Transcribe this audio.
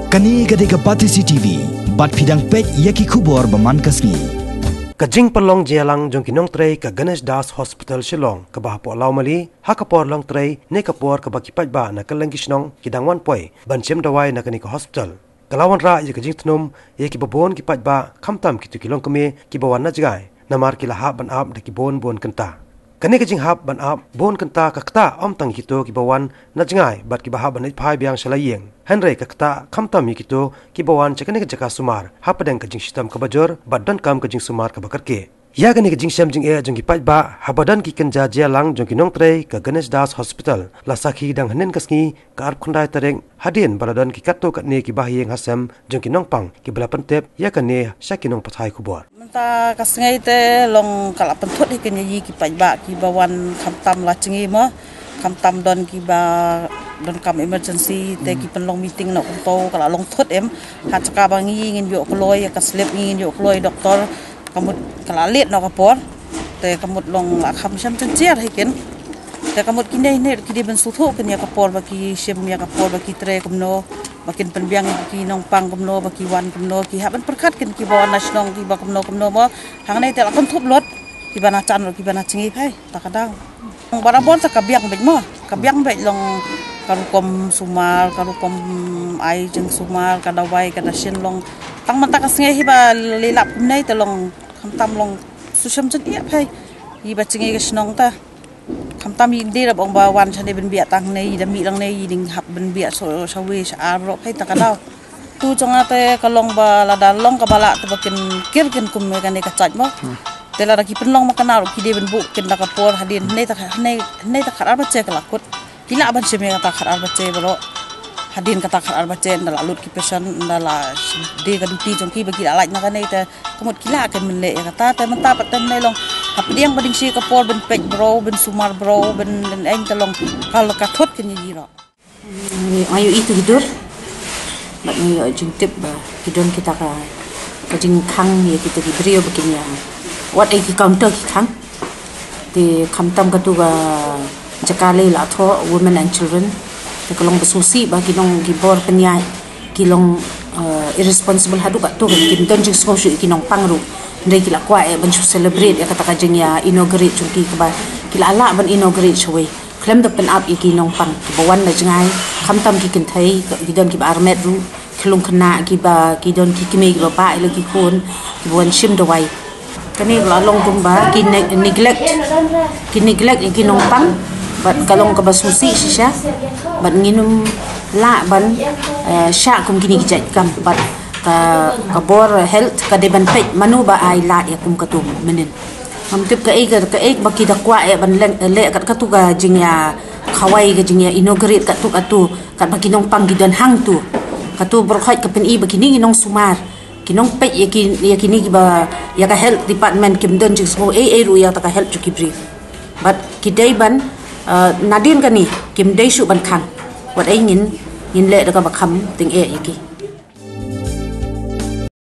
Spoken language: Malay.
Kani gade ka pati CCTV, bat pidang pet yaki kubor baman kasni. Kajing Pynlong Jingïalang jong Nongtrei ka Gannesh Hospital Shillong ka bahapo Mali Haka por Nongtrei ne ka por ka baki Paidbah na kalangisnong kidang wan poi ban Shim Dawai na kani ka hospital. Kalawan ra ye kajing tnum ye ki babon ki Paidbah khamtam ki tu kilong kami ki bawan na jgai namar ki lahab ban ab de ki bon kenta. Kani kajing hab ban ab bon kenta ka kta om tang kito ki bawan na jgai bat ki bahab ban phai biang shalayeng. Henry kakta khamtam yikito ki bawan chakani ka jaka sumar hapadang kajing shitam ka bajor badan kam kajing sumar ka bakarke ya gani kajing sham jing e jong ki Paidbah habadan ki kanja Jingïalang jong ki Nongtrei ka Gannesh Hospital la sakhi dang hanen kasngi ka arp khundai tareng hadin baladan ki katto katne ki bahieng hasam jong ki nongpang ki balapan tep ya kane shakinong pathai kubor menta kasngai te long kala penthot ki nyi ki Paidbah ki bawan khamtam la chingi mo khamtam don ki ba don kam emergency te ki Pynlong meeting na to kala long thot em hat ka bangi ngin yo kloi ka slip ngin yo kloi doktor kamut kala let no ka por te kamut long la kham sham chen cher hiken te kamut kinai ne ki de ben su tho ken ya ka por ba ki Shim ya ka por ba ki tre kumno makin penbiang ki nong pang kumno ba ki wan kumno ki haban perkat ken ki bawa nasional ki ba kumno mo hang nei te la kon thop lot ki bana chan ki bana chingi phai ta kadang barabon ta kabiang bet mo kabiang bet long karukom sumal karukom ai jeng sumal ka Dawai ka Shim long tang mata kasngai hiba lelap kumnai te long khamtam long susham chen ia phai hi ba chingi ka snong ta khamtam yi de bong ba wan chane ben bia tang nei da mi lang nei ding hap ben bia so sawe sa ro phai ta kadau tu chonga te kalong ba la dalong ka bala te bakin kirkin kum me ka ne ka chaj mo te la ki Pynlong makana ki de ben bu kin da ka por hadin nei ta khar ba che ka lakut kila ban Shim ka ta khar ba che bro hadin kata khar ba che ndala lut ki pesan ndala de ka duti jong ki bagi alaj na ka nei te kumut kila kan men le kata te menta paten nei long hap diang bading si ka por ben pej bro ben sumar bro ben eng talong kal ka thot ken yi ro ayo itu hidur bat ayo jing tip ba kidon kita ka jing khang ye kita ki brio begini ya wat ai ki counter ki khang te khamtam ka tu ga jakale la tho women and children te kalong besusi ba kinong gibor penyai kilong irresponsible hadu ka tu kin don jing sko shu kinong pangru ndai kila kwa e ban celebrate ya kata ka jing ya inaugurate chungki ka ba kila ala ban inaugurate shwe klem da pen up kinong pang bawan na jingai khamtam ki kin thai gidon ki ba armet ru khilung khna ki ba gidon ki kime ki ba ba ile ki khon ki bon Shim Dawai kani la long tum ba ki neglect ki nong pang bat kalong ka basusi sisya bat nginum la ban sha kum kini kijat kam bat ka bor health ka deban pet manu ba ai la ya kum katum menen am tip ka ek baki da kwa e ban le kat ka tu ga jingya khawai ga jingya inaugurate ka tu kat baki nong pang gidan hang tu ka tu berkhait ka pen i baki ni nong sumar kinong pet ya kini ki ba ya ka health department kim don jing so ru ya ta ka health ki brief bat kidai ban nadin kani kim dai shu ban khang wat ai ngin le da ka ba kham ting e yaki